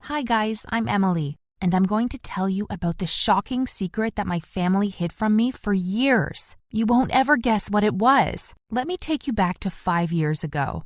Hi guys, I'm Emily, and I'm going to tell you about the shocking secret that my family hid from me for years. You won't ever guess what it was. Let me take you back to 5 years ago.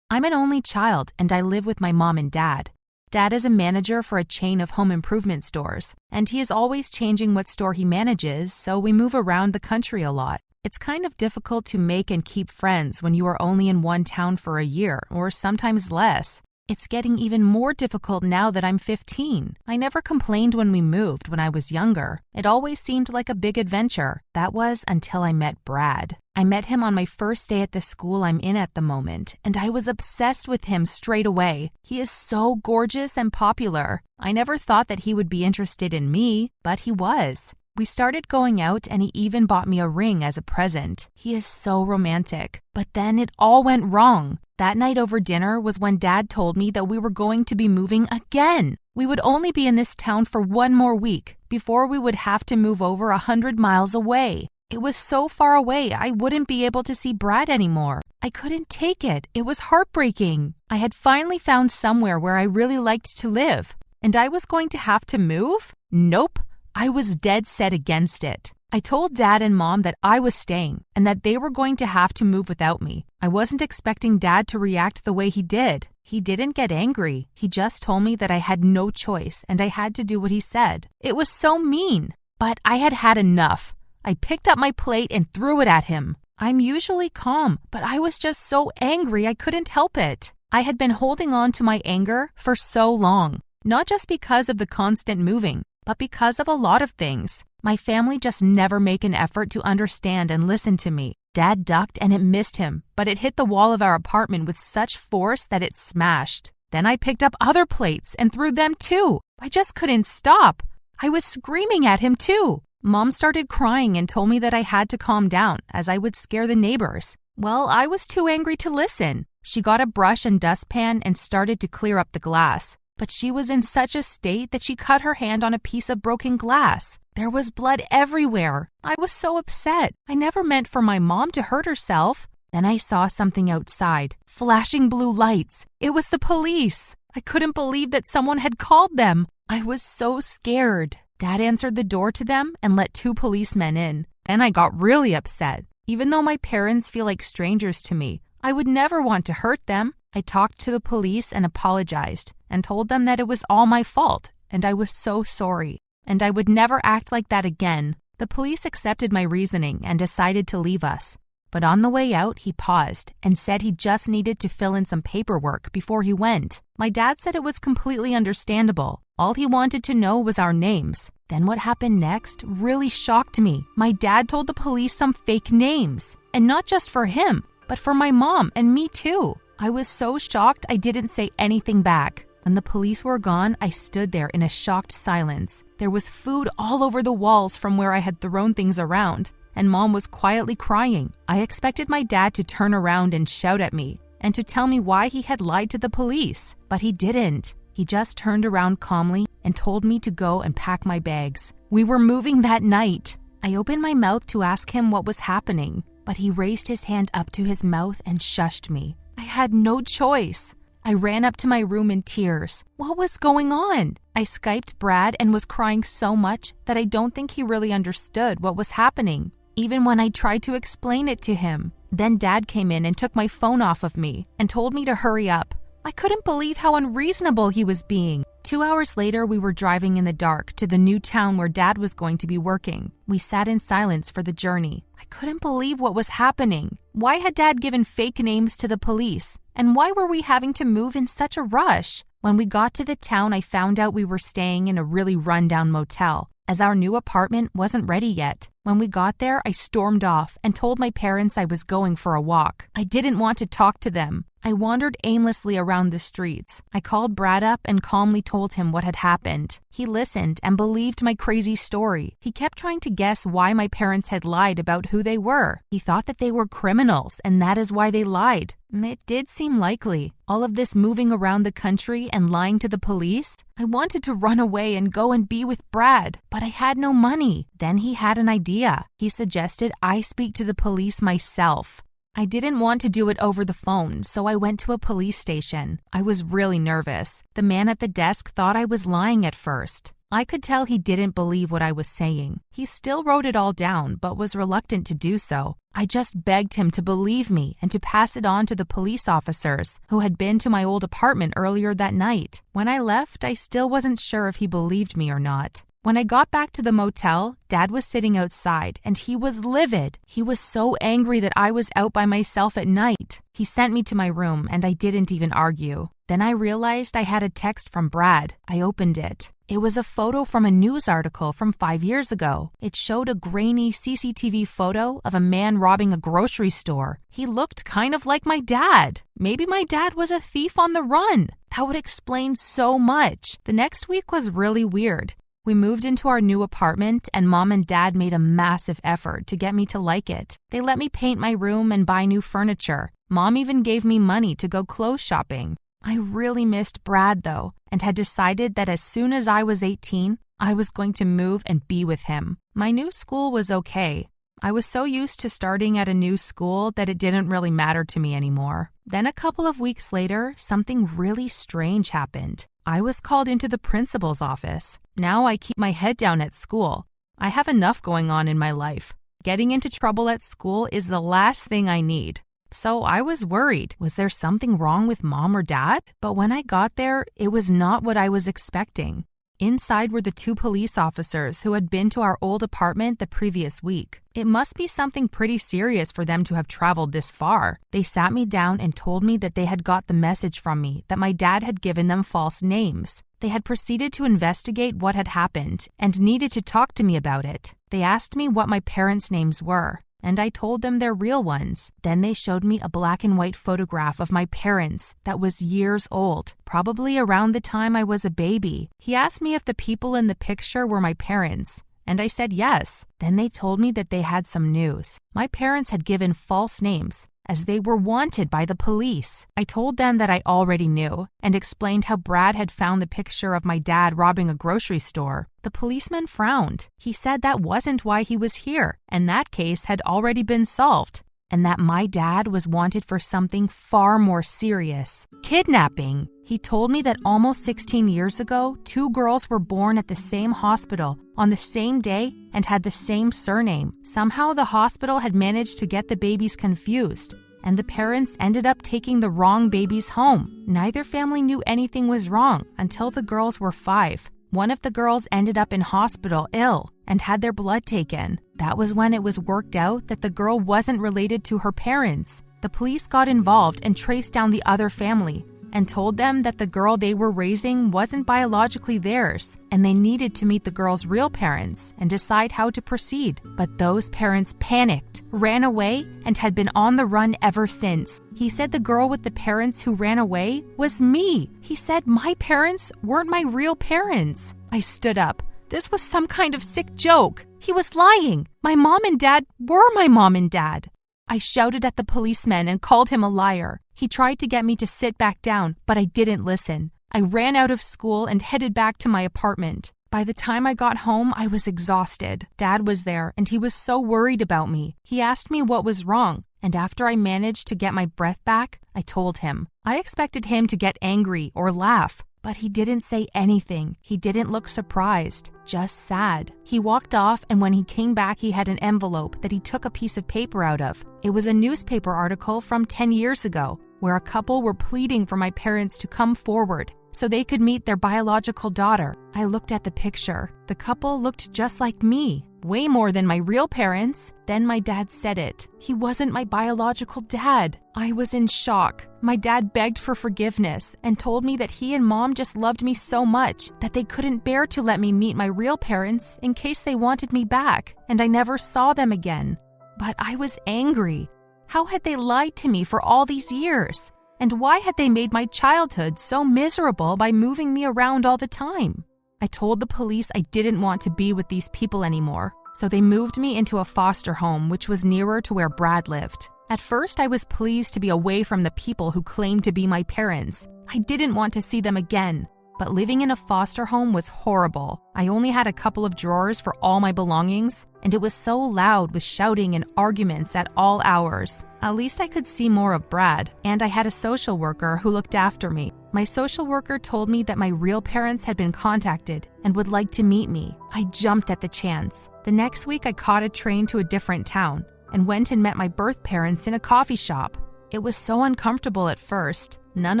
I'm an only child, and I live with my mom and dad. Dad is a manager for a chain of home improvement stores, and he is always changing what store he manages, so we move around the country a lot. It's kind of difficult to make and keep friends when you are only in one town for a year, or sometimes less. It's getting even more difficult now that I'm 15. I never complained when we moved when I was younger. It always seemed like a big adventure. That was until I met Brad. I met him on my first day at the school I'm in at the moment, and I was obsessed with him straight away. He is so gorgeous and popular. I never thought that he would be interested in me, but he was. We started going out, and he even bought me a ring as a present. He is so romantic. But then it all went wrong. That night over dinner was when Dad told me that we were going to be moving again. We would only be in this town for 1 more week before we would have to move over 100 miles away. It was so far away I wouldn't be able to see Brad anymore. I couldn't take it. It was heartbreaking. I had finally found somewhere where I really liked to live. And I was going to have to move? Nope. I was dead set against it. I told Dad and Mom that I was staying and that they were going to have to move without me. I wasn't expecting Dad to react the way he did. He didn't get angry. He just told me that I had no choice and I had to do what he said. It was so mean. But I had had enough. I picked up my plate and threw it at him. I'm usually calm, but I was just so angry I couldn't help it. I had been holding on to my anger for so long, not just because of the constant moving, but because of a lot of things. My family just never make an effort to understand and listen to me. Dad ducked and it missed him, but it hit the wall of our apartment with such force that it smashed. Then I picked up other plates and threw them too. I just couldn't stop. I was screaming at him too. Mom started crying and told me that I had to calm down as I would scare the neighbors. Well, I was too angry to listen. She got a brush and dustpan and started to clear up the glass. But she was in such a state that she cut her hand on a piece of broken glass. There was blood everywhere. I was so upset. I never meant for my mom to hurt herself. Then I saw something outside, flashing blue lights. It was the police. I couldn't believe that someone had called them. I was so scared. Dad answered the door to them and let 2 policemen in. Then I got really upset. Even though my parents feel like strangers to me, I would never want to hurt them. I talked to the police and apologized and told them that it was all my fault and I was so sorry and I would never act like that again. The police accepted my reasoning and decided to leave us. But on the way out, he paused and said he just needed to fill in some paperwork before he went. My dad said it was completely understandable. All he wanted to know was our names. Then what happened next really shocked me. My dad told the police some fake names, and not just for him, but for my mom and me too. I was so shocked I didn't say anything back. When the police were gone, I stood there in a shocked silence. There was food all over the walls from where I had thrown things around, and Mom was quietly crying. I expected my dad to turn around and shout at me and to tell me why he had lied to the police, but he didn't. He just turned around calmly and told me to go and pack my bags. We were moving that night. I opened my mouth to ask him what was happening, but he raised his hand up to his mouth and shushed me. I had no choice. I ran up to my room in tears. What was going on? I Skyped Brad and was crying so much that I don't think he really understood what was happening, even when I tried to explain it to him. Then Dad came in and took my phone off of me and told me to hurry up. I couldn't believe how unreasonable he was being. 2 hours later, we were driving in the dark to the new town where Dad was going to be working. We sat in silence for the journey. I couldn't believe what was happening. Why had Dad given fake names to the police? And why were we having to move in such a rush? When we got to the town, I found out we were staying in a really rundown motel, as our new apartment wasn't ready yet. When we got there, I stormed off and told my parents I was going for a walk. I didn't want to talk to them. I wandered aimlessly around the streets. I called Brad up and calmly told him what had happened. He listened and believed my crazy story. He kept trying to guess why my parents had lied about who they were. He thought that they were criminals, and that is why they lied. It did seem likely. All of this moving around the country and lying to the police? I wanted to run away and go and be with Brad, but I had no money. Then he had an idea. He suggested I speak to the police myself. I didn't want to do it over the phone, so I went to a police station. I was really nervous. The man at the desk thought I was lying at first. I could tell he didn't believe what I was saying. He still wrote it all down, but was reluctant to do so. I just begged him to believe me and to pass it on to the police officers who had been to my old apartment earlier that night. When I left, I still wasn't sure if he believed me or not. When I got back to the motel, Dad was sitting outside and he was livid. He was so angry that I was out by myself at night. He sent me to my room and I didn't even argue. Then I realized I had a text from Brad. I opened it. It was a photo from a news article from 5 years ago. It showed a grainy CCTV photo of a man robbing a grocery store. He looked kind of like my dad. Maybe my dad was a thief on the run. That would explain so much. The next week was really weird. We moved into our new apartment and Mom and Dad made a massive effort to get me to like it. They let me paint my room and buy new furniture. Mom even gave me money to go clothes shopping. I really missed Brad though, and had decided that as soon as I was 18, I was going to move and be with him. My new school was okay. I was so used to starting at a new school that it didn't really matter to me anymore. Then a couple of weeks later, something really strange happened. I was called into the principal's office. Now I keep my head down at school. I have enough going on in my life. Getting into trouble at school is the last thing I need. So I was worried. Was there something wrong with Mom or Dad? But when I got there, it was not what I was expecting. Inside were the 2 police officers who had been to our old apartment the previous week. It must be something pretty serious for them to have traveled this far. They sat me down and told me that they had got the message from me that my dad had given them false names. They had proceeded to investigate what had happened and needed to talk to me about it. They asked me what my parents' names were, and I told them their real ones. Then they showed me a black and white photograph of my parents that was years old, probably around the time I was a baby. He asked me if the people in the picture were my parents, and I said yes. Then they told me that they had some news. My parents had given false names, as they were wanted by the police. I told them that I already knew and explained how Brad had found the picture of my dad robbing a grocery store. The policeman frowned. He said that wasn't why he was here, and that case had already been solved, and that my dad was wanted for something far more serious: kidnapping. He told me that almost 16 years ago, 2 girls were born at the same hospital on the same day and had the same surname. Somehow the hospital had managed to get the babies confused, and the parents ended up taking the wrong babies home. Neither family knew anything was wrong until the girls were 5. One of the girls ended up in hospital ill and had their blood taken. That was when it was worked out that the girl wasn't related to her parents. The police got involved and traced down the other family and told them that the girl they were raising wasn't biologically theirs, and they needed to meet the girl's real parents and decide how to proceed. But those parents panicked, ran away, and had been on the run ever since. He said the girl with the parents who ran away was me. He said my parents weren't my real parents. I stood up. This was some kind of sick joke. He was lying. My mom and dad were my mom and dad. I shouted at the policeman and called him a liar. He tried to get me to sit back down, but I didn't listen. I ran out of school and headed back to my apartment. By the time I got home, I was exhausted. Dad was there, and he was so worried about me. He asked me what was wrong, and after I managed to get my breath back, I told him. I expected him to get angry or laugh, but he didn't say anything. He didn't look surprised, just sad. He walked off, and when he came back, he had an envelope that he took a piece of paper out of. It was a newspaper article from 10 years ago, where a couple were pleading for my parents to come forward so they could meet their biological daughter. I looked at the picture. The couple looked just like me, way more than my real parents. Then my dad said it. He wasn't my biological dad. I was in shock. My dad begged for forgiveness and told me that he and mom just loved me so much that they couldn't bear to let me meet my real parents in case they wanted me back, and I never saw them again. But I was angry. How had they lied to me for all these years? And why had they made my childhood so miserable by moving me around all the time? I told the police I didn't want to be with these people anymore, so they moved me into a foster home which was nearer to where Brad lived. At first, I was pleased to be away from the people who claimed to be my parents. I didn't want to see them again. but living in a foster home was horrible. I only had a couple of drawers for all my belongings, and it was so loud with shouting and arguments at all hours. At least I could see more of Brad, and I had a social worker who looked after me. My social worker told me that my real parents had been contacted and would like to meet me. I jumped at the chance. The next week, I caught a train to a different town and went and met my birth parents in a coffee shop. It was so uncomfortable at first. None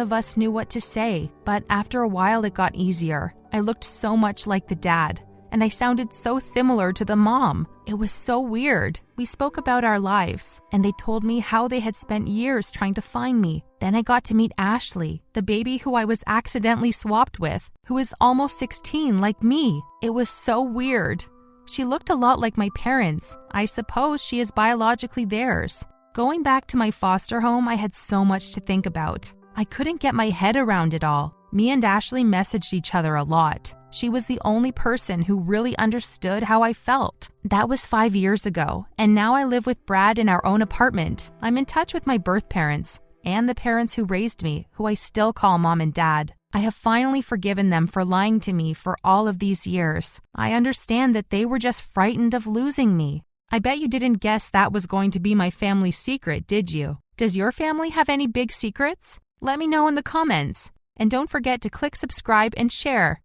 of us knew what to say, but after a while it got easier. I looked so much like the dad, and I sounded so similar to the mom. It was so weird. We spoke about our lives, and they told me how they had spent years trying to find me. Then I got to meet Ashley, the baby who I was accidentally swapped with, who is almost 16 like me. It was so weird. She looked a lot like my parents. I suppose she is biologically theirs. Going back to my foster home, I had so much to think about. I couldn't get my head around it all. Me and Ashley messaged each other a lot. She was the only person who really understood how I felt. That was 5 years ago, and now I live with Brad in our own apartment. I'm in touch with my birth parents and the parents who raised me, who I still call mom and dad. I have finally forgiven them for lying to me for all of these years. I understand that they were just frightened of losing me. I bet you didn't guess that was going to be my family's secret, did you? Does your family have any big secrets? Let me know in the comments. And don't forget to click subscribe and share.